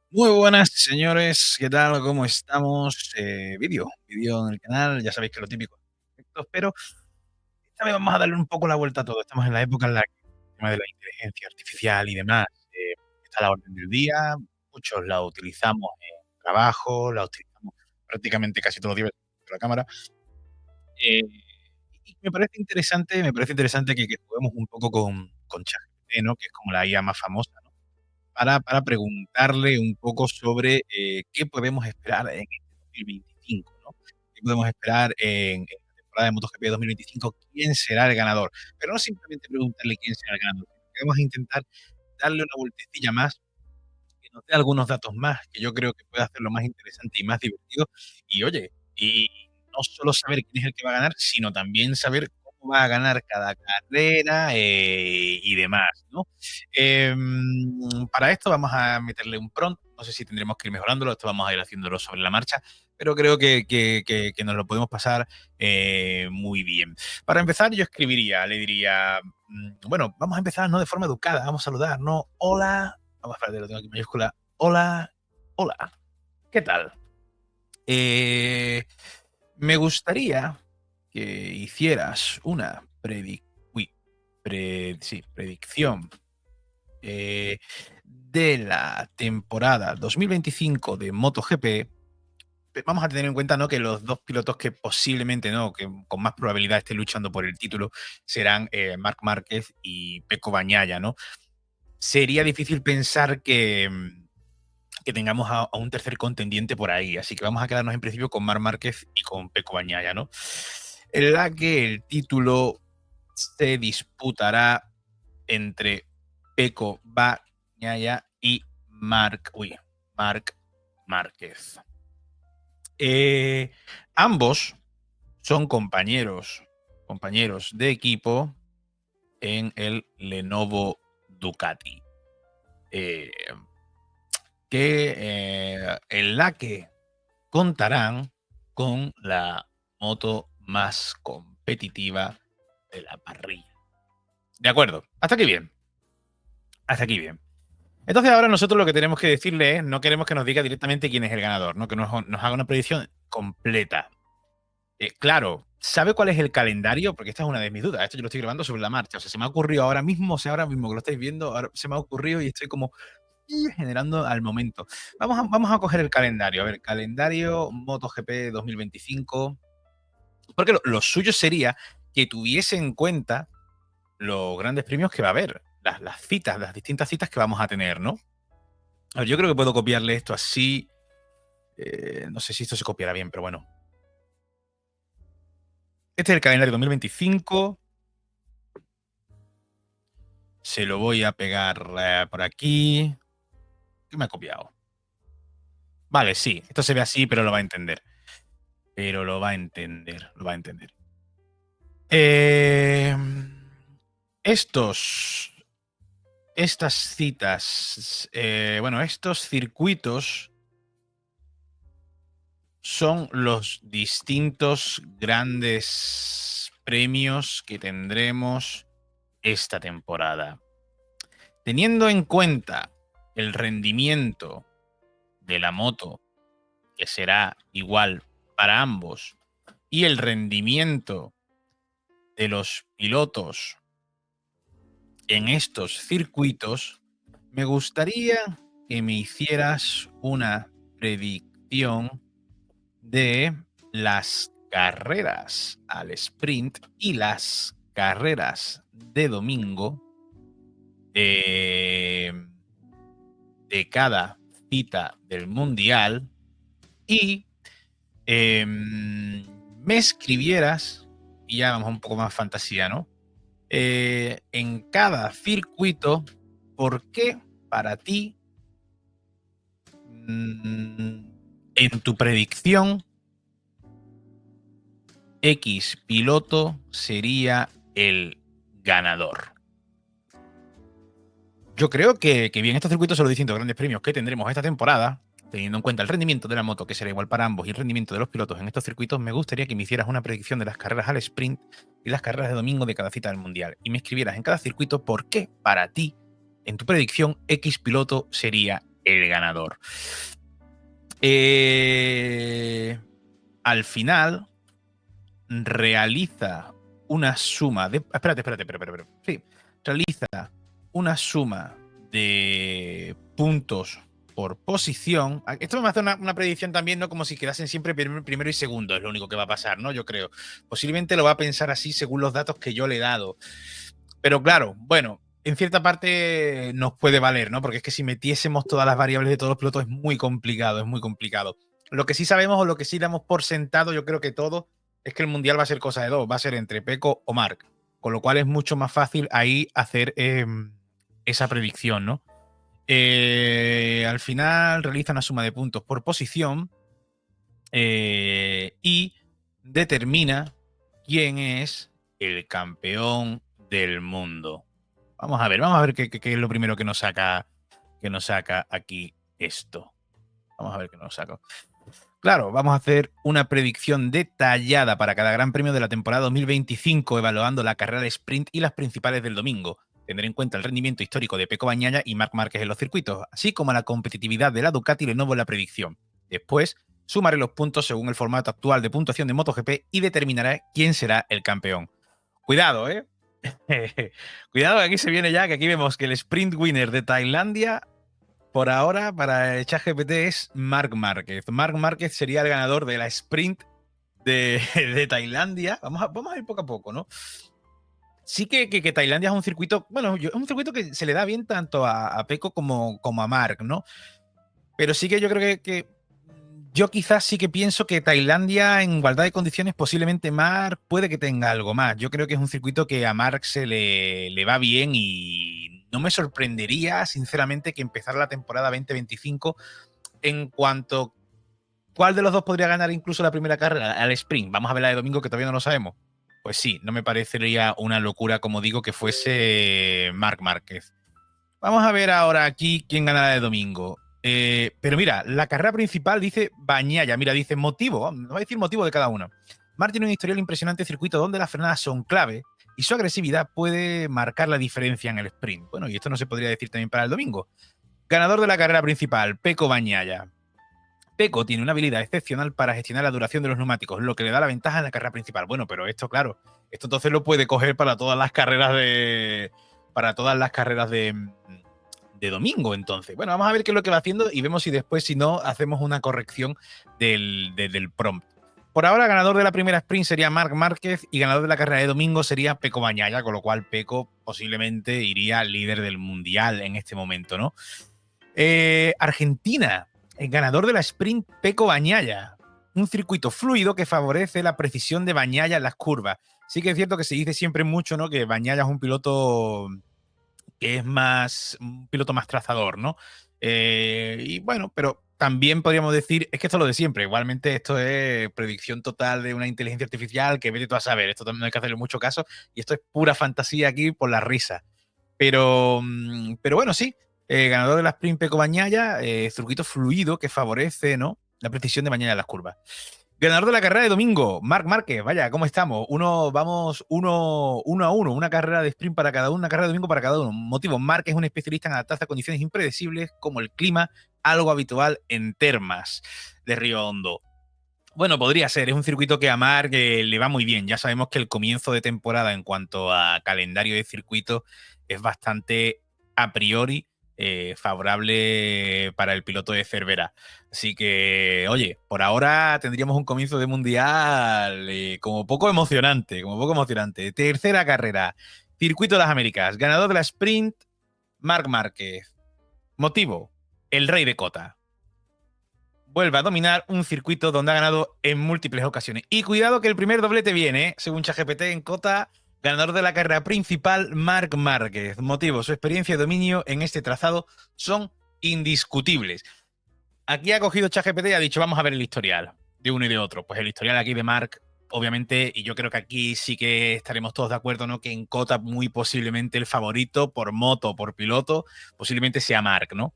Muy buenas, señores. ¿Qué tal? ¿Cómo estamos? Vídeo en el canal. Ya sabéis que lo típico, efectos, pero esta vez vamos a darle un poco la vuelta a todo. Estamos en la época en la que el tema de la inteligencia artificial y demás está a la orden del día. Muchos la utilizamos en trabajo, la utilizamos prácticamente casi todos los días con la cámara. Eh, y me parece interesante que juguemos un poco con ChatGPT, ¿no? Que es como la IA más famosa, ¿no? Para preguntarle un poco sobre, qué podemos esperar en este 2025, ¿no? ¿Qué podemos esperar en la temporada de MotoGP 2025? ¿Quién será el ganador? Pero no simplemente preguntarle quién será el ganador, sino que vamos a intentar darle una vueltecilla más, que nos dé algunos datos más, que yo creo que puede hacerlo más interesante y más divertido. Y oye, y no solo saber quién es el que va a ganar, sino también saber cómo va a ganar cada carrera, y demás, ¿no? Para esto vamos a meterle un prompt, no sé si tendremos que ir mejorándolo, esto vamos a ir haciéndolo sobre la marcha, pero creo que nos lo podemos pasar, muy bien. Para empezar, yo escribiría, le diría, bueno, vamos a empezar, ¿no? De forma educada, vamos a saludar, ¿no? Hola, vamos, espérate, lo tengo aquí en mayúscula. Hola, hola, ¿qué tal? Eh, Me gustaría que hicieras una sí, predicción de la temporada 2025 de MotoGP. Vamos a tener en cuenta, ¿no? Que los dos pilotos que posiblemente, ¿no? Que con más probabilidad estén luchando por el título serán Marc Márquez y Pecco Bagnaia, ¿no? Sería difícil pensar que tengamos a un tercer contendiente por ahí. Así que vamos a quedarnos en principio con Marc Márquez y con Pecco Bagnaia, ¿no? En la que el título se disputará entre Pecco Bagnaia y Marc Márquez. Ambos son compañeros de equipo en el Lenovo Ducati. Eh, en la que contarán con la moto más competitiva de la parrilla. De acuerdo, hasta aquí bien. Hasta aquí bien. Entonces ahora nosotros lo que tenemos que decirle es, no queremos que nos diga directamente quién es el ganador, ¿no? Que nos haga una predicción completa. Claro, ¿sabe cuál es el calendario? Porque esta es una de mis dudas. Esto yo lo estoy grabando sobre la marcha. O sea, se me ha ocurrido ahora mismo, o sea, ahora mismo que lo estáis viendo, ahora se me ha ocurrido y estoy como generando al momento. Vamos a coger el calendario. A ver, calendario MotoGP 2025. Porque lo suyo sería que tuviese en cuenta los grandes premios que va a haber, las citas, las distintas citas que vamos a tener, ¿no? A ver, yo creo que puedo copiarle esto así. No sé si esto se copiará bien, pero bueno. Este es el calendario 2025. Se lo voy a pegar por aquí. ¿Qué me ha copiado? Vale, sí, esto se ve así, pero lo va a entender. Pero lo va a entender, lo va a entender. Estas citas, bueno, estos circuitos son los distintos grandes premios que tendremos esta temporada. Teniendo en cuenta el rendimiento de la moto, que será igual para ambos, y el rendimiento de los pilotos en estos circuitos, me gustaría que me hicieras una predicción de las carreras al sprint y las carreras de domingo de, de cada cita del mundial y me escribieras, y ya vamos un poco más fantasía, ¿no? En cada circuito, ¿por qué para ti, en tu predicción, X piloto sería el ganador? Yo creo que bien, estos circuitos son los distintos grandes premios que tendremos esta temporada, teniendo en cuenta el rendimiento de la moto, que será igual para ambos, y el rendimiento de los pilotos en estos circuitos. Me gustaría que me hicieras una predicción de las carreras al sprint y las carreras de domingo de cada cita del Mundial, y me escribieras en cada circuito por qué para ti, en tu predicción, X piloto sería el ganador. Al final realiza una suma de... Espérate. Sí, realiza una suma de puntos por posición. Esto me hace una predicción también, ¿no? Como si quedasen siempre primero y segundo, es lo único que va a pasar, ¿no? Yo creo. Posiblemente lo va a pensar así según los datos que yo le he dado. Pero claro, bueno, en cierta parte nos puede valer, ¿no? Porque es que si metiésemos todas las variables de todos los pilotos es muy complicado, es muy complicado. Lo que sí sabemos o lo que sí damos por sentado, yo creo que todo, es que el Mundial va a ser cosa de dos, va a ser entre Pecco o Marc, con lo cual es mucho más fácil ahí hacer esa predicción, ¿no? Al final realiza una suma de puntos por posición y determina quién es el campeón del mundo. Vamos a ver qué es lo primero que nos saca aquí esto. Vamos a ver qué nos saca. Claro, vamos a hacer una predicción detallada para cada Gran Premio de la temporada 2025, evaluando la carrera de sprint y las principales del domingo. Tendré en cuenta el rendimiento histórico de Pecco Bagnaia y Marc Márquez en los circuitos, así como la competitividad de la Ducati y Lenovo en la predicción. Después, sumaré los puntos según el formato actual de puntuación de MotoGP y determinaré quién será el campeón. Cuidado, ¿eh? Cuidado, que aquí se viene ya, que aquí vemos que el sprint winner de Tailandia por ahora, para el ChatGPT es Marc Márquez. Marc Márquez sería el ganador de la sprint de Tailandia. Vamos a ir poco a poco, ¿no? Sí que Tailandia es un circuito, bueno, es un circuito que se le da bien tanto a Pecco como a Marc, ¿no? Pero sí que yo creo que yo quizás sí que pienso que Tailandia en igualdad de condiciones posiblemente Marc puede que tenga algo más. Yo creo que es un circuito que a Marc se le va bien y no me sorprendería sinceramente que empezara la temporada 2025 en cuanto cuál de los dos podría ganar incluso la primera carrera al sprint. Vamos a ver la de domingo que todavía no lo sabemos. Pues sí, no me parecería una locura, como digo, que fuese Marc Márquez. Vamos a ver ahora aquí quién gana la de domingo. Pero mira, la carrera principal dice Bagnaia. Mira, dice motivo. Nos va a decir motivo de cada uno. Marc tiene un historial impresionante circuito donde las frenadas son clave y su agresividad puede marcar la diferencia en el sprint. Bueno, y esto no se podría decir también para el domingo. Ganador de la carrera principal, Pecco Bagnaia. Pecco tiene una habilidad excepcional para gestionar la duración de los neumáticos, lo que le da la ventaja en la carrera principal. Bueno, pero esto, claro, esto entonces lo puede coger para todas las carreras de domingo, entonces. Bueno, vamos a ver qué es lo que va haciendo y vemos si después, si no, hacemos una corrección del prompt. Por ahora, ganador de la primera sprint sería Marc Márquez y ganador de la carrera de domingo sería Pecco Bagnaia, con lo cual Pecco posiblemente iría líder del mundial en este momento, ¿no? Argentina, el ganador de la sprint Pecco Bagnaia. Un circuito fluido que favorece la precisión de Bagnaia en las curvas. Sí que es cierto que se dice siempre mucho, ¿no? Que Bagnaia es un piloto que es un piloto más trazador, ¿no? Y bueno, pero también podríamos decir, es que esto es lo de siempre, igualmente esto es predicción total de una inteligencia artificial que vete tú a saber, esto también no hay que hacerle mucho caso y esto es pura fantasía aquí por la risa. Pero bueno, sí, ganador de la sprint Pecco Bagnaia, circuito fluido que favorece, ¿no? La precisión de Bagnaia en las curvas. Ganador de la carrera de domingo, Marc Márquez. Vaya, ¿cómo estamos? Vamos uno a uno. Una carrera de sprint para cada uno, una carrera de domingo para cada uno. Motivo, Márquez es un especialista en adaptarse a condiciones impredecibles como el clima, algo habitual en Termas de Río Hondo. Bueno, podría ser. Es un circuito que a Marc le va muy bien. Ya sabemos que el comienzo de temporada en cuanto a calendario de circuito es bastante a priori favorable para el piloto de Cervera. Así que, oye, por ahora tendríamos un comienzo de mundial como poco emocionante, Tercera carrera, Circuito de las Américas, ganador de la sprint, Marc Márquez. Motivo, el rey de Cota. Vuelve a dominar un circuito donde ha ganado en múltiples ocasiones. Y cuidado que el primer doblete viene, según ChatGPT en Cota, ganador de la carrera principal, Marc Márquez. Motivo, su experiencia y dominio en este trazado son indiscutibles. Aquí ha cogido ChatGPT y ha dicho, vamos a ver el historial de uno y de otro. Pues el historial aquí de Marc, obviamente, y yo creo que aquí sí que estaremos todos de acuerdo, ¿no? Que en Cota muy posiblemente el favorito por moto, por piloto, posiblemente sea Marc, ¿no?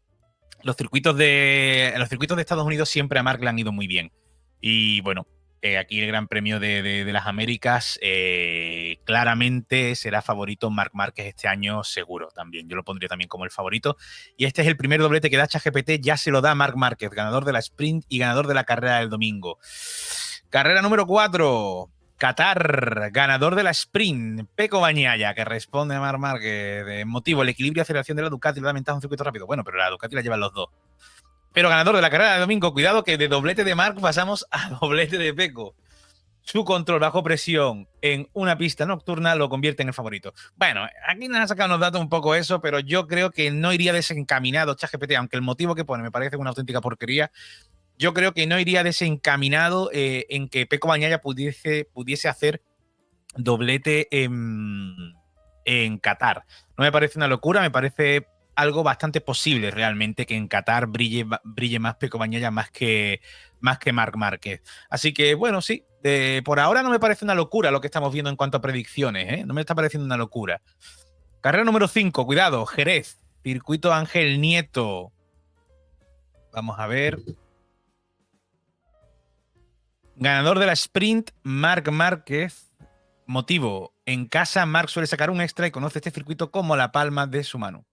Los circuitos de Estados Unidos siempre a Marc le han ido muy bien. Y bueno, aquí el Gran Premio de las Américas, claramente será favorito Marc Márquez este año seguro también. Yo lo pondría también como el favorito. Y este es el primer doblete que da ChatGPT, ya se lo da Marc Márquez, ganador de la sprint y ganador de la carrera del domingo. Carrera número 4. Qatar, ganador de la sprint, Pecco Bagnaia, que responde a Marc Márquez. De motivo, el equilibrio y aceleración de la Ducati le da ventaja a un circuito rápido. Bueno, pero la Ducati la llevan los dos. Pero ganador de la carrera de domingo, cuidado que de doblete de Marc pasamos a doblete de Pecco. Su control bajo presión en una pista nocturna lo convierte en el favorito. Bueno, aquí nos han sacado unos datos un poco eso, pero yo creo que no iría desencaminado ChatGPT, aunque el motivo que pone me parece una auténtica porquería. Yo creo que no iría desencaminado en que Pecco Bagnaia pudiese hacer doblete en Qatar. No me parece una locura, me parece algo bastante posible realmente que en Qatar brille más Pecco Bagnaia más que Marc Márquez. Así que, bueno, sí, por ahora no me parece una locura lo que estamos viendo en cuanto a predicciones, ¿eh? No me está pareciendo una locura. Carrera número 5, cuidado, Jerez, circuito Ángel Nieto. Vamos a ver. Ganador de la sprint, Marc Márquez. Motivo, en casa Marc suele sacar un extra y conoce este circuito como la palma de su mano.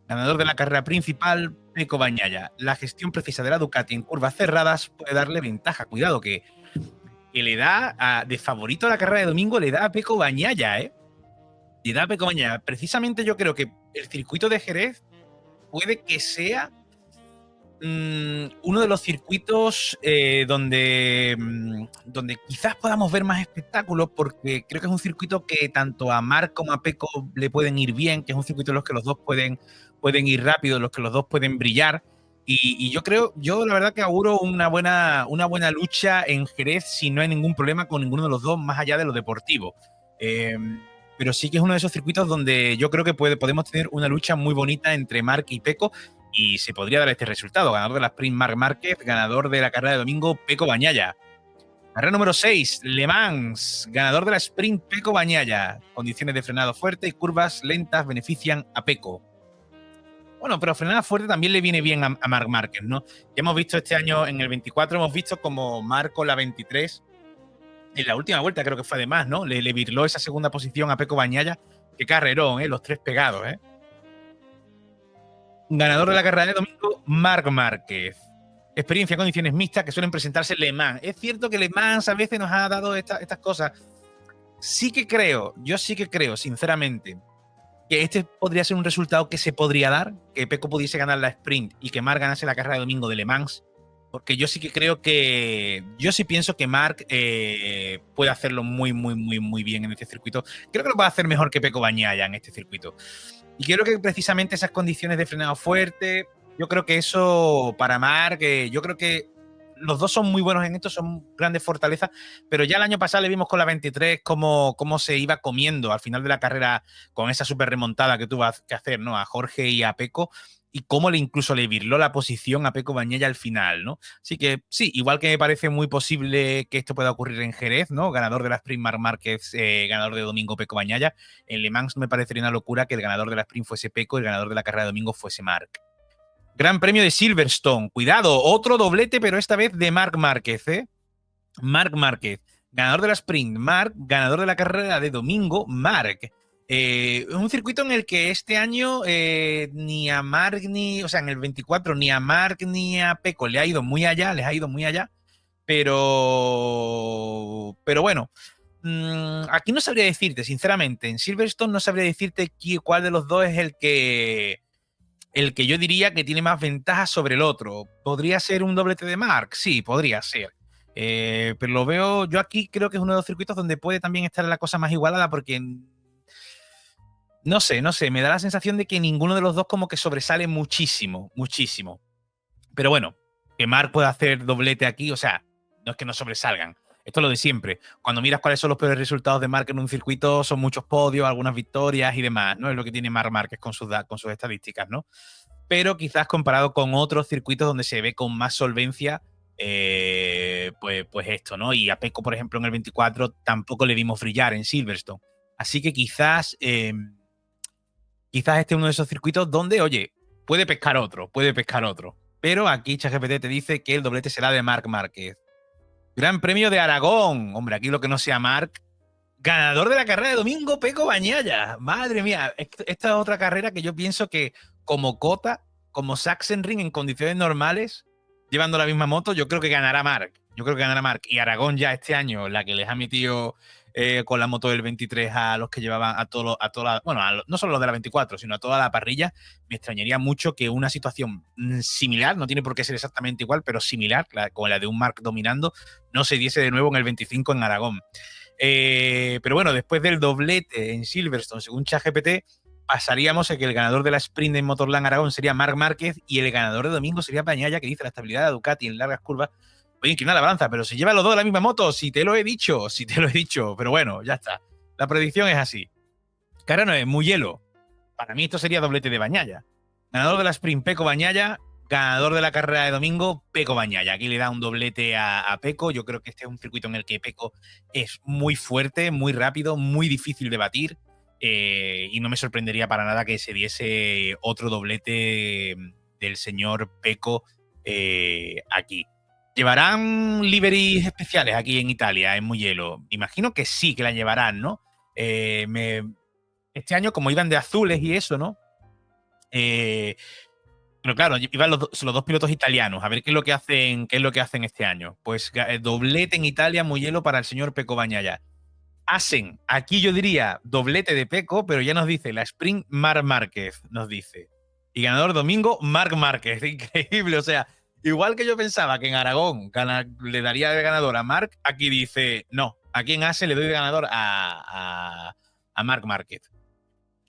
Ganador de la carrera principal, Pecco Bagnaia. La gestión precisa de la Ducati en curvas cerradas puede darle ventaja. Cuidado que le da de favorito a la carrera de domingo, le da a Pecco Bagnaia, ¿eh? Le da a Pecco Bagnaia. Precisamente yo creo que el circuito de Jerez puede que sea uno de los circuitos donde quizás podamos ver más espectáculos, porque creo que es un circuito que tanto a Marc como a Pecco le pueden ir bien, que es un circuito en los que los dos pueden ir rápido, en los que los dos pueden brillar. Y yo la verdad que auguro una buena lucha en Jerez si no hay ningún problema con ninguno de los dos, más allá de lo deportivo. Pero sí que es uno de esos circuitos donde yo creo que podemos tener una lucha muy bonita entre Marc y Pecco, y se podría dar este resultado. Ganador de la sprint Marc Márquez, ganador de la carrera de domingo Pecco Bagnaia. Carrera número 6, Le Mans, ganador de la sprint Pecco Bagnaia. Condiciones de frenado fuerte y curvas lentas benefician a Pecco. Bueno, pero frenada fuerte también le viene bien a Marc Márquez, ¿no? Ya hemos visto este año en el 24, hemos visto como Marco la 23, en la última vuelta creo que fue además, ¿no? Le virló esa segunda posición a Pecco Bagnaia. Qué carrerón, ¿eh? Los tres pegados, ¿eh? Ganador de la carrera de domingo, Marc Márquez. Experiencia, condiciones mixtas que suelen presentarse en Le Mans. Es cierto que Le Mans a veces nos ha dado estas cosas. Yo sí que creo, sinceramente, que este podría ser un resultado que se podría dar, que Pecco pudiese ganar la sprint y que Marc ganase la carrera de domingo de Le Mans, porque yo sí que creo que, yo sí pienso que Marc puede hacerlo muy, muy, muy, muy bien en este circuito. Creo que lo va a hacer mejor que Pecco Bagnaia en este circuito. Y creo que precisamente esas condiciones de frenado fuerte, yo creo que eso para Marc, yo creo que los dos son muy buenos en esto, son grandes fortalezas, pero ya el año pasado le vimos con la 23 cómo se iba comiendo al final de la carrera con esa super remontada que tuvo que hacer, ¿no? A Jorge y a Pecco, y cómo incluso le virló la posición a Pecco Bagnaia al final, ¿no? Así que sí, igual que me parece muy posible que esto pueda ocurrir en Jerez, ¿no? Ganador de la sprint Marc Márquez, ganador de domingo Pecco Bagnaia. En Le Mans me parecería una locura que el ganador de la sprint fuese Pecco y el ganador de la carrera de domingo fuese Marc. Gran Premio de Silverstone. Cuidado, otro doblete, pero esta vez de Marc Márquez, ¿eh? Marc Márquez, ganador de la sprint, Marc, ganador de la carrera de domingo, Marc. Un circuito en el que este año ni a Marc o sea, en el 24, ni a Marc ni a Pecco les ha ido muy allá, pero bueno, aquí no sabría decirte, sinceramente, en Silverstone no sabría decirte cuál de los dos es el que yo diría que tiene más ventajas sobre el otro. ¿Podría ser un doblete de Marc? Sí, podría ser. Pero lo veo, yo aquí creo que es uno de los circuitos donde puede también estar la cosa más igualada, porque no sé, me da la sensación de que ninguno de los dos como que sobresale muchísimo, muchísimo. Pero bueno, que Marc pueda hacer doblete aquí, o sea, no es que no sobresalgan. Esto es lo de siempre. Cuando miras cuáles son los peores resultados de Marc en un circuito, son muchos podios, algunas victorias y demás, ¿no? Es lo que tiene Marc Márquez con sus estadísticas, ¿no? Pero quizás comparado con otros circuitos donde se ve con más solvencia, pues esto, ¿no? Y a Pecco, por ejemplo, en el 24 tampoco le vimos brillar en Silverstone. Así que quizás este es uno de esos circuitos donde, oye, puede pescar otro, puede pescar otro. Pero aquí ChatGPT te dice que el doblete será de Marc Márquez. Gran Premio de Aragón. Hombre, aquí lo que no sea Marc. Ganador de la carrera de domingo, Peco Bañaya. Madre mía, esta es otra carrera que yo pienso que como Cota, como Sachsenring en condiciones normales, llevando la misma moto, yo creo que ganará Marc. Yo creo que ganará Marc. Y Aragón ya este año, la que les ha metido con la moto del 23 a los que llevaban a todos, bueno, no solo los de la 24, sino a toda la parrilla, me extrañaría mucho que una situación similar, no tiene por qué ser exactamente igual, pero similar, como la de un Marc dominando, no se diese de nuevo en el 25 en Aragón. Pero bueno, después del doblete en Silverstone, según ChatGPT, pasaríamos a que el ganador de la sprint en Motorland Aragón sería Marc Márquez y el ganador de domingo sería Bañaya, que dice la estabilidad de Ducati en largas curvas. Voy a inclinar la balanza, pero se llevan los dos de la misma moto, si te lo he dicho, si te lo he dicho. Pero bueno, ya está. La predicción es así. Cara 9, Mugello. Para mí esto sería doblete de Bañaya. Ganador de la sprint, Peco Bañaya. Ganador de la carrera de domingo, Peco Bañaya. Aquí le da un doblete a Peco. Yo creo que este es un circuito en el que Peco es muy fuerte, muy rápido, muy difícil de batir. Y no me sorprendería para nada que se diese otro doblete del señor Peco aquí. ¿Llevarán liveries especiales aquí en Italia, en Mugello? Imagino que sí, que la llevarán, ¿no? Este año, como iban de azules y eso, ¿no? Pero claro, iban los dos pilotos italianos. A ver qué es lo que hacen este año. Pues doblete en Italia, Mugello para el señor Peco Bañaya. Hacen, aquí yo diría doblete de Peco, pero ya nos dice la sprint Marc Márquez, nos dice. Y ganador domingo, Marc Márquez. Increíble, o sea, igual que yo pensaba que en Aragón le daría de ganador a Marc, aquí dice, no, aquí en Asen le doy de ganador a Marc Márquez.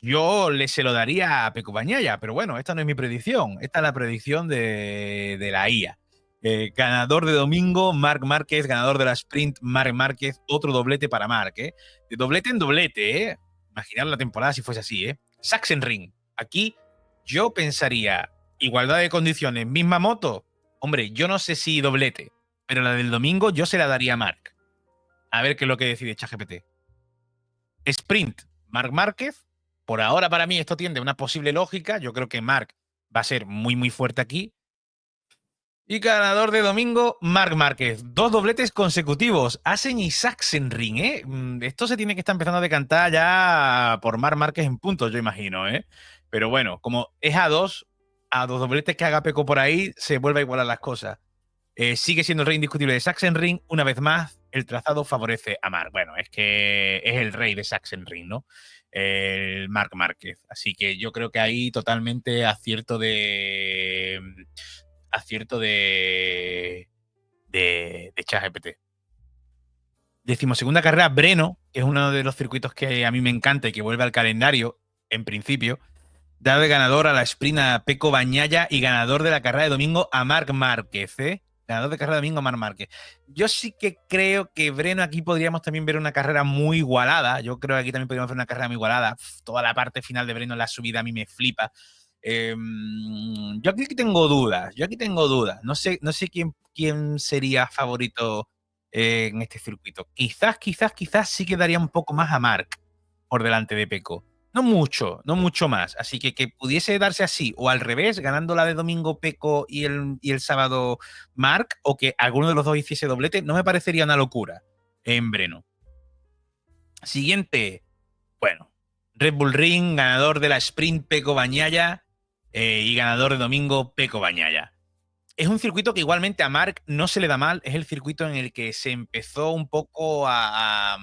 Yo se lo daría a Peco Bañaya, pero bueno, esta no es mi predicción, esta es la predicción de la IA. Ganador de domingo, Marc Márquez. Ganador de la sprint, Marc Márquez. Otro doblete para Marc, ¿eh? De doblete en doblete, ¿eh? Imaginar la temporada si fuese así, ¿eh? Sachsenring. Aquí yo pensaría, igualdad de condiciones, misma moto. Hombre, yo no sé si doblete, pero la del domingo yo se la daría a Marc. A ver qué es lo que decide ChatGPT. Sprint, Marc Márquez. Por ahora, para mí, esto tiende a una posible lógica. Yo creo que Marc va a ser muy, muy fuerte aquí. Y ganador de domingo, Marc Márquez. Dos dobletes consecutivos. Asen y Sachsenring, ¿eh? Esto se tiene que estar empezando a decantar ya por Marc Márquez en puntos, yo imagino, ¿eh? Pero bueno, como es a dos dobletes que haga Peco por ahí, se vuelve a igualar las cosas. Sigue siendo el rey indiscutible de Sachsenring. Una vez más, el trazado favorece a Marc. Bueno, es que es el rey de Sachsenring, ¿no? El Marc Márquez. Así que yo creo que ahí totalmente acierto de ChatGPT. Decimosegunda carrera, Breno, que es uno de los circuitos que a mí me encanta y que vuelve al calendario, en principio. Da de ganador a la sprint a Peco Bañaya y ganador de la carrera de domingo a Marc Márquez, ¿eh? Ganador de carrera de domingo a Marc Márquez. Yo sí que creo que Breno aquí podríamos también ver una carrera muy igualada. Yo creo que aquí también podríamos ver una carrera muy igualada. Toda la parte final de Breno en la subida a mí me flipa. Yo aquí tengo dudas. No sé quién sería favorito en este circuito. Quizás sí quedaría un poco más a Marc por delante de Peco. No mucho, no mucho más. Así que pudiese darse así, o al revés, ganando la de domingo Peco y el sábado Marc, o que alguno de los dos hiciese doblete, no me parecería una locura en Breno. Siguiente, bueno, Red Bull Ring, ganador de la sprint Peco Bañaya y ganador de domingo Peco Bañaya. Es un circuito que igualmente a Marc no se le da mal, es el circuito en el que se empezó un poco a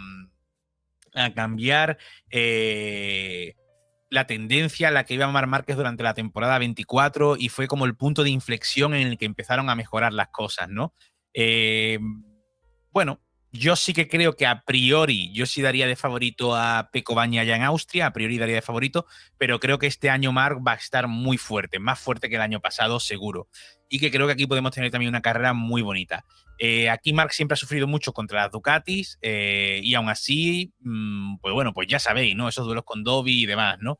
cambiar la tendencia a la que iba Marc Márquez durante la temporada 24 y fue como el punto de inflexión en el que empezaron a mejorar las cosas, ¿no? Bueno, yo sí que creo que a priori yo sí daría de favorito a Peco Bañaya en Austria, a priori daría de favorito, pero creo que este año Marc va a estar muy fuerte, más fuerte que el año pasado, seguro. Y que creo que aquí podemos tener también una carrera muy bonita. Aquí Marc siempre ha sufrido mucho contra las Ducatis y aún así, pues bueno, pues ya sabéis, ¿no? Esos duelos con Dobby y demás, ¿no?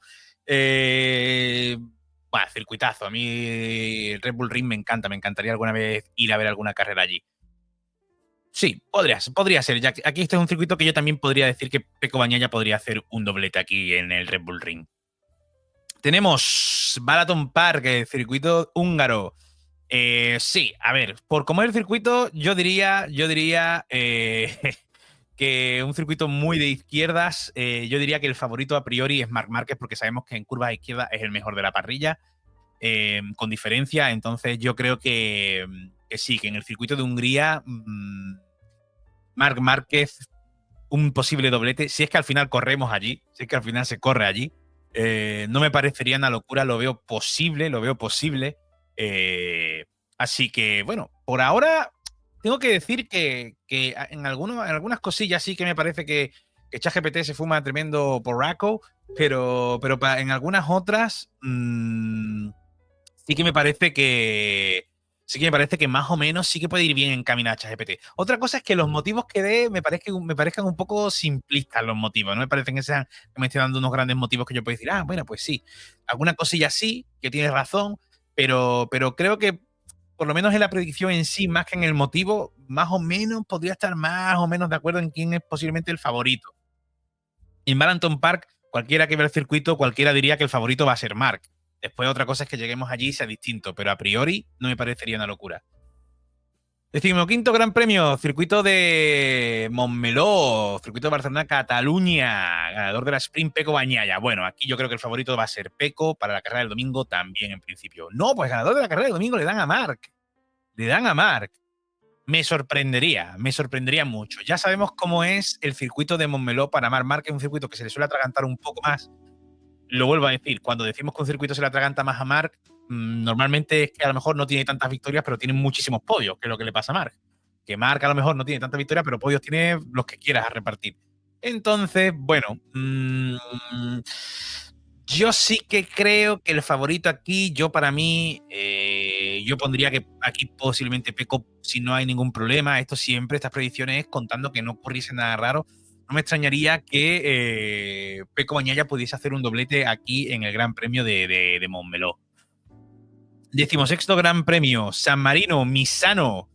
Bueno, circuitazo. A mí Red Bull Ring me encanta, me encantaría alguna vez ir a ver alguna carrera allí. Sí, podría ser. Ya que aquí este es un circuito que yo también podría decir que Peco Bañaya podría hacer un doblete aquí en el Red Bull Ring. Tenemos Balaton Park, el circuito húngaro. Sí, a ver, por cómo es el circuito, yo diría que un circuito muy de izquierdas, yo diría que el favorito a priori es Marc Márquez, porque sabemos que en curvas de izquierda es el mejor de la parrilla, con diferencia. Entonces yo creo que sí, que en el circuito de Hungría, Marc Márquez, un posible doblete, si es que al final corremos allí, si es que al final se corre allí, no me parecería una locura, lo veo posible, lo veo posible. Así que, bueno, por ahora tengo que decir que en algunas cosillas sí que me parece que ChatGPT se fuma tremendo porraco, pero en algunas otras sí que me parece que más o menos sí que puede ir bien encaminada ChatGPT. Otra cosa es que los motivos que dé me parezcan un poco simplistas los motivos. No me parecen que me esté dando unos grandes motivos que yo pueda decir, bueno, pues sí. Alguna cosilla sí, que tienes razón, pero creo que por lo menos en la predicción en sí, más que en el motivo, más o menos podría estar más o menos de acuerdo en quién es posiblemente el favorito. En Balaton Park, cualquiera que vea el circuito, cualquiera diría que el favorito va a ser Marc. Después otra cosa es que lleguemos allí y sea distinto, pero a priori no me parecería una locura. 15º Gran Premio, circuito de Montmeló, circuito de Barcelona, Cataluña, ganador de la Sprint Peco Bagnaia. Bueno, aquí yo creo que el favorito va a ser Peco, para la carrera del domingo también en principio. No, pues ganador de la carrera del domingo le dan a Marc. Le dan a Marc. Me sorprendería mucho. Ya sabemos cómo es el circuito de Montmeló para Marc Márquez, un circuito que se le suele atragantar un poco más. Lo vuelvo a decir, cuando decimos que un circuito se le atraganta más a Marc, normalmente es que a lo mejor no tiene tantas victorias, pero tiene muchísimos podios, que es lo que le pasa a Marc. Que Marc a lo mejor no tiene tantas victorias, pero podios tiene los que quieras a repartir. Entonces, bueno, yo sí que creo que el favorito aquí, yo para mí, yo pondría que aquí posiblemente Peco, si no hay ningún problema. Esto siempre, estas predicciones, contando que no ocurriese nada raro. No me extrañaría que Peco Bagnaia pudiese hacer un doblete aquí en el Gran Premio de Montmeló. 16º Gran Premio, San Marino, Misano.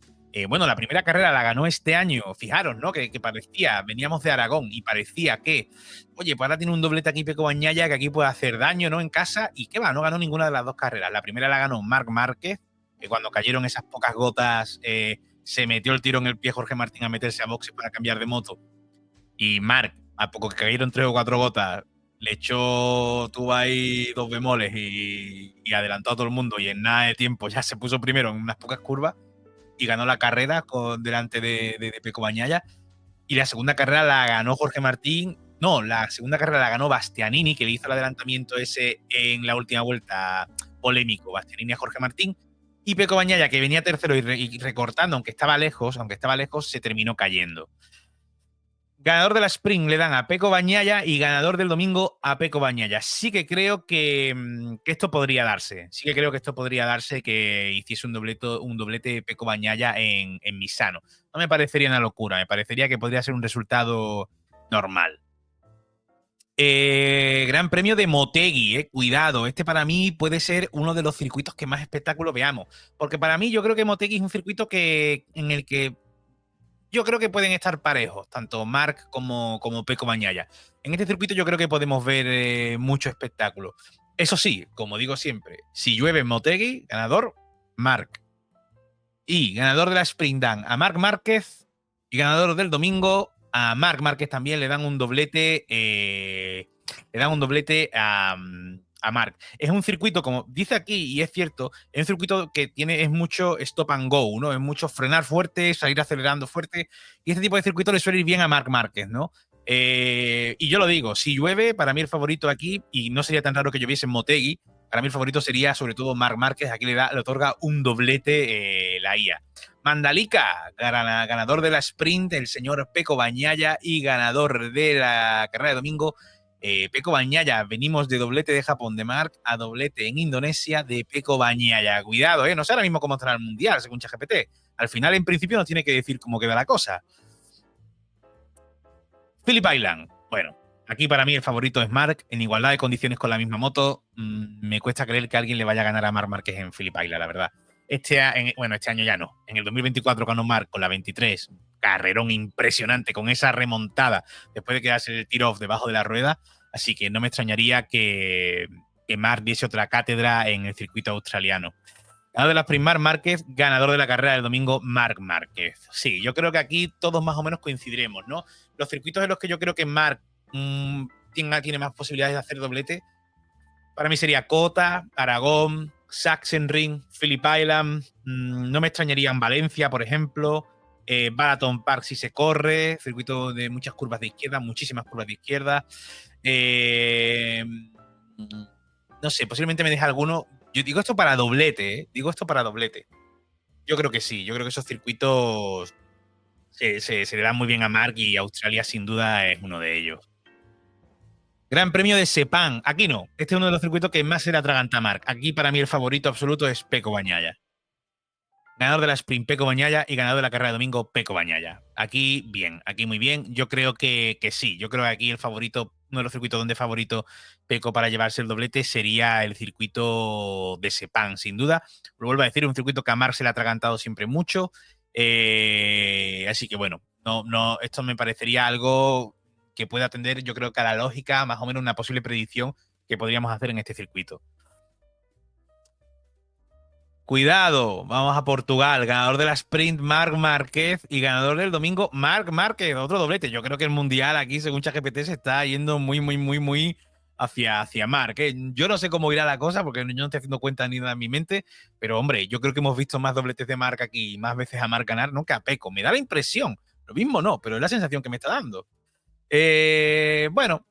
Bueno, la primera carrera la ganó este año. Fijaros, ¿no? Que parecía, veníamos de Aragón y parecía que, oye, pues ahora tiene un doblete aquí Peco Bagnaia que aquí puede hacer daño, ¿no? En casa. Y qué va, no ganó ninguna de las dos carreras. La primera la ganó Marc Márquez, que cuando cayeron esas pocas gotas, se metió el tiro en el pie Jorge Martín a meterse a boxe para cambiar de moto. Y Marc, a poco que cayeron 3 o 4 gotas, le echó, tuvo ahí 2 bemoles y adelantó a todo el mundo, y en nada de tiempo ya se puso primero en unas pocas curvas y ganó la carrera delante de Peco Bagnaia. Y la segunda carrera la ganó Jorge Martín. No, la segunda carrera la ganó Bastianini, que le hizo el adelantamiento ese en la última vuelta polémico, Bastianini a Jorge Martín. Y Peco Bagnaia, que venía tercero y recortando, aunque estaba lejos, se terminó cayendo. Ganador de la Sprint le dan a Peco Bagnaia y ganador del domingo a Peco Bagnaia. Sí que creo que esto podría darse. Sí que creo que esto podría darse, que hiciese un doblete Peco Bagnaia en Misano. No me parecería una locura. Me parecería que podría ser un resultado normal. Gran Premio de Motegi, cuidado. Este para mí puede ser uno de los circuitos que más espectáculo veamos. Porque para mí yo creo que Motegi es un circuito en el que yo creo que pueden estar parejos, tanto Marc como Peco Bagnaia. En este circuito yo creo que podemos ver mucho espectáculo. Eso sí, como digo siempre, si llueve en Motegi, ganador, Marc. Y ganador de la Sprint dan a Marc Márquez, y ganador del domingo a Marc Márquez también le dan un doblete, a Marc. Es un circuito, como dice aquí, y es cierto, es un circuito que es mucho stop and go, ¿no? Es mucho frenar fuerte, salir acelerando fuerte, y este tipo de circuito le suele ir bien a Marc Márquez, ¿no? Y yo lo digo, si llueve, para mí el favorito aquí, y no sería tan raro que lloviese en Motegi, para mí el favorito sería sobre todo Marc Márquez. Aquí le otorga un doblete la IA. Mandalika, ganador de la Sprint, el señor Peco Bagnaia, y ganador de la carrera de domingo, Peco Bagnaia. Venimos de doblete de Japón de Marc a doblete en Indonesia de Peco Bagnaia. Cuidado, no sé ahora mismo cómo estará el Mundial, según ChatGPT. Al final, en principio, nos tiene que decir cómo queda la cosa. Phillip Island, bueno, aquí para mí el favorito es Marc, en igualdad de condiciones con la misma moto. Me cuesta creer que alguien le vaya a ganar a Marc Márquez en Phillip Island, la verdad. Este año ya no. En el 2024 ganó Marc con la 23, carrerón impresionante con esa remontada después de quedarse el tiro-off debajo de la rueda. Así que no me extrañaría que que Marc diese otra cátedra en el circuito australiano. Ganador de la Sprint, Marc Márquez. Ganador de la carrera del domingo, Marc Márquez. Sí, yo creo que aquí todos más o menos coincidiremos, ¿no? Los circuitos en los que yo creo que Marc tiene más posibilidades de hacer doblete, para mí sería Cota, Aragón, Sachsenring, Phillip Island. No me extrañaría en Valencia, por ejemplo. Balaton Park si se corre. Circuito de muchas curvas de izquierda, muchísimas curvas de izquierda. No sé, posiblemente me deje alguno. Yo digo esto para doblete, ¿eh? Digo esto para doblete. Yo creo que sí. Yo creo que esos circuitos se le dan muy bien a Marc y Australia sin duda es uno de ellos. Gran Premio de Sepang. Aquí no. Este es uno de los circuitos que más se le atraganta a Marc. Aquí para mí el favorito absoluto es Pecco Bagnaia. Ganador de la Sprint, Pecco Bagnaia, y ganador de la carrera de domingo, Pecco Bagnaia. Aquí bien, aquí muy bien. Yo creo que sí. Yo creo que aquí el favorito, uno de los circuitos donde favorito Pecco para llevarse el doblete sería el circuito de Sepang, sin duda. Lo vuelvo a decir, un circuito que a Marc se le ha atragantado siempre mucho. Así que bueno, no, esto me parecería algo que puede atender, yo creo que a la lógica, más o menos una posible predicción que podríamos hacer en este circuito. Cuidado, vamos a Portugal. Ganador de la Sprint, Marc Márquez. Y ganador del domingo, Marc Márquez. Otro doblete. Yo creo que el Mundial aquí, según ChatGPT, se está yendo muy hacia Marc, ¿eh? Yo no sé cómo irá la cosa, porque yo no estoy haciendo cuenta ni nada en mi mente. Pero, hombre, yo creo que hemos visto más dobletes de Marc aquí y más veces a Marc ganar, ¿no? Que a Pecco. Me da la impresión. Lo mismo no, pero es la sensación que me está dando. Bueno,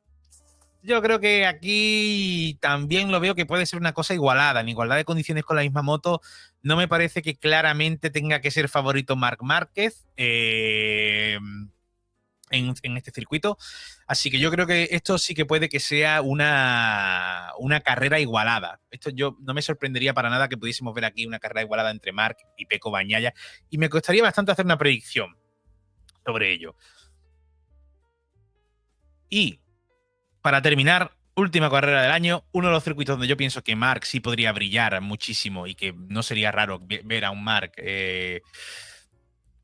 yo creo que aquí también lo veo que puede ser una cosa igualada. En igualdad de condiciones con la misma moto, no me parece que claramente tenga que ser favorito Marc Márquez en este circuito. Así que yo creo que esto sí que puede que sea una carrera igualada. Esto yo no me sorprendería para nada que pudiésemos ver aquí una carrera igualada entre Marc y Pecco Bagnaia. Y me costaría bastante hacer una predicción sobre ello. Y para terminar, última carrera del año, uno de los circuitos donde yo pienso que Marc sí podría brillar muchísimo y que no sería raro ver a un Marc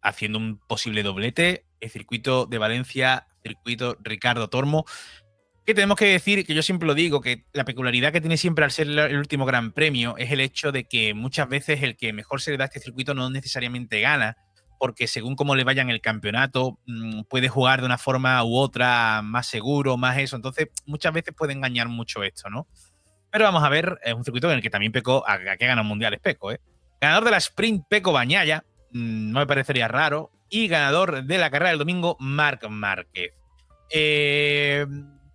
haciendo un posible doblete, el circuito de Valencia, circuito Ricardo Tormo. Que tenemos que decir, que yo siempre lo digo, que la peculiaridad que tiene siempre al ser el último Gran Premio es el hecho de que muchas veces el que mejor se le da a este circuito no necesariamente gana, porque según cómo le vaya en el campeonato, puede jugar de una forma u otra más seguro, más eso. Entonces, muchas veces puede engañar mucho esto, ¿no? Pero vamos a ver, es un circuito en el que también Pecco, a que gana mundiales Pecco, ¿eh? Ganador de la Sprint, Pecco Bagnaia, no me parecería raro. Y ganador de la carrera del domingo, Marc Márquez.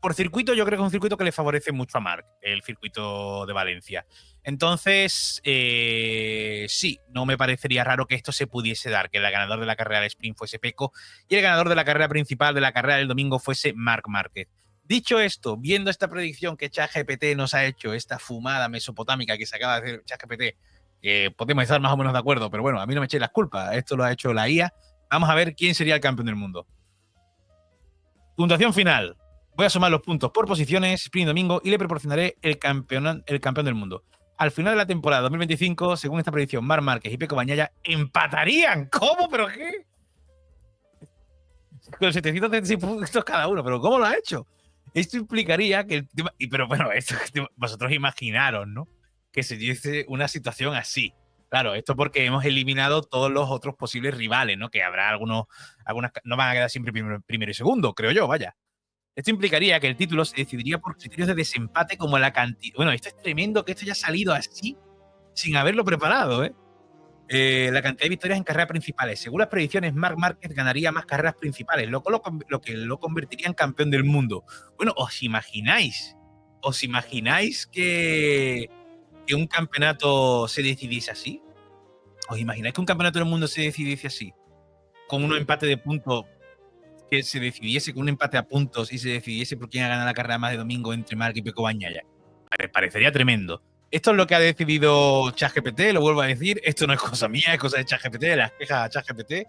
Por circuito, yo creo que es un circuito que le favorece mucho a Marc, el circuito de Valencia. Entonces, sí, no me parecería raro que esto se pudiese dar, que el ganador de la carrera del sprint fuese Pecco y el ganador de la carrera principal de la carrera del domingo fuese Marc Márquez. Dicho esto, viendo esta predicción que ChatGPT nos ha hecho, esta fumada mesopotámica que se acaba de hacer ChatGPT, que podemos estar más o menos de acuerdo, pero bueno, a mí no me echéis las culpas, esto lo ha hecho la IA. Vamos a ver quién sería el campeón del mundo. Puntuación final. Voy a sumar los puntos por posiciones, sprint domingo, y le proporcionaré el campeón del mundo. Al final de la temporada 2025, según esta predicción, Marc Márquez y Pecco Bagnaia empatarían. ¿Cómo? ¿Pero qué? Con 736 puntos cada uno. ¿Pero cómo lo ha hecho? Esto implicaría que el tema... Pero bueno, esto, vosotros imaginaros, ¿no? Que se diese una situación así. Claro, esto porque hemos eliminado todos los otros posibles rivales, ¿no? Que habrá algunas... No van a quedar siempre primero y segundo, creo yo, vaya. Esto implicaría que el título se decidiría por criterios de desempate como la cantidad... Bueno, esto es tremendo que esto haya salido así sin haberlo preparado, ¿eh? La cantidad de victorias en carreras principales. Según las predicciones, Marc Márquez ganaría más carreras principales, lo que lo convertiría en campeón del mundo. Bueno, ¿os imagináis? ¿Os imagináis que un campeonato se decidiese así? ¿Os imagináis que un campeonato del mundo se decidiese así? Con un empate de puntos, que se decidiese con un empate a puntos y se decidiese por quién gana la carrera más de domingo entre Marc y Pecco Bagnaia. Parecería tremendo. Esto es lo que ha decidido ChatGPT, lo vuelvo a decir. Esto no es cosa mía, es cosa de ChatGPT, las quejas a ChatGPT.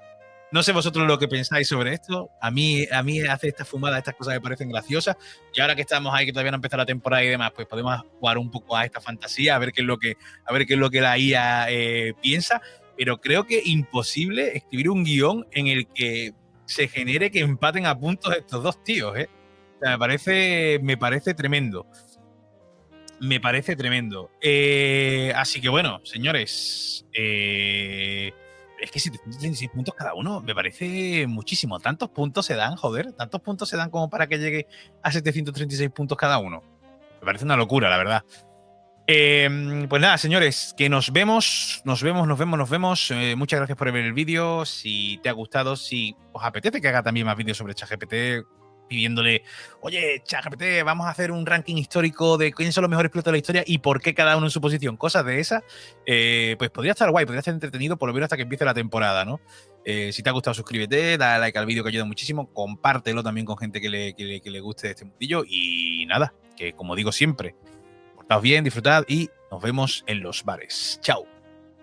No sé vosotros lo que pensáis sobre esto. A mí hace esta fumada, estas cosas me parecen graciosas. Y ahora que estamos ahí, que todavía no ha empezado la temporada y demás, pues podemos jugar un poco a esta fantasía, a ver qué es lo que la IA piensa. Pero creo que es imposible escribir un guión en el que se genere que empaten a puntos estos dos tíos, ¿eh? O sea, me parece tremendo. Me parece tremendo. Así que bueno, señores, es que 736 puntos cada uno me parece muchísimo. Tantos puntos se dan, joder, tantos puntos se dan como para que llegue a 736 puntos cada uno. Me parece una locura, la verdad. Pues nada, señores, que nos vemos. Muchas gracias por ver el vídeo. Si te ha gustado, si os apetece que haga también más vídeos sobre ChatGPT, pidiéndole, oye, ChatGPT, vamos a hacer un ranking histórico de quiénes son los mejores pilotos de la historia y por qué cada uno en su posición, cosas de esas, pues podría estar guay, podría estar entretenido por lo menos hasta que empiece la temporada, ¿no? Si te ha gustado, suscríbete, dale like al vídeo que ayuda muchísimo, compártelo también con gente que le guste este mundillo y nada, que como digo siempre, portaos bien, disfrutad y nos vemos en los bares. Chao.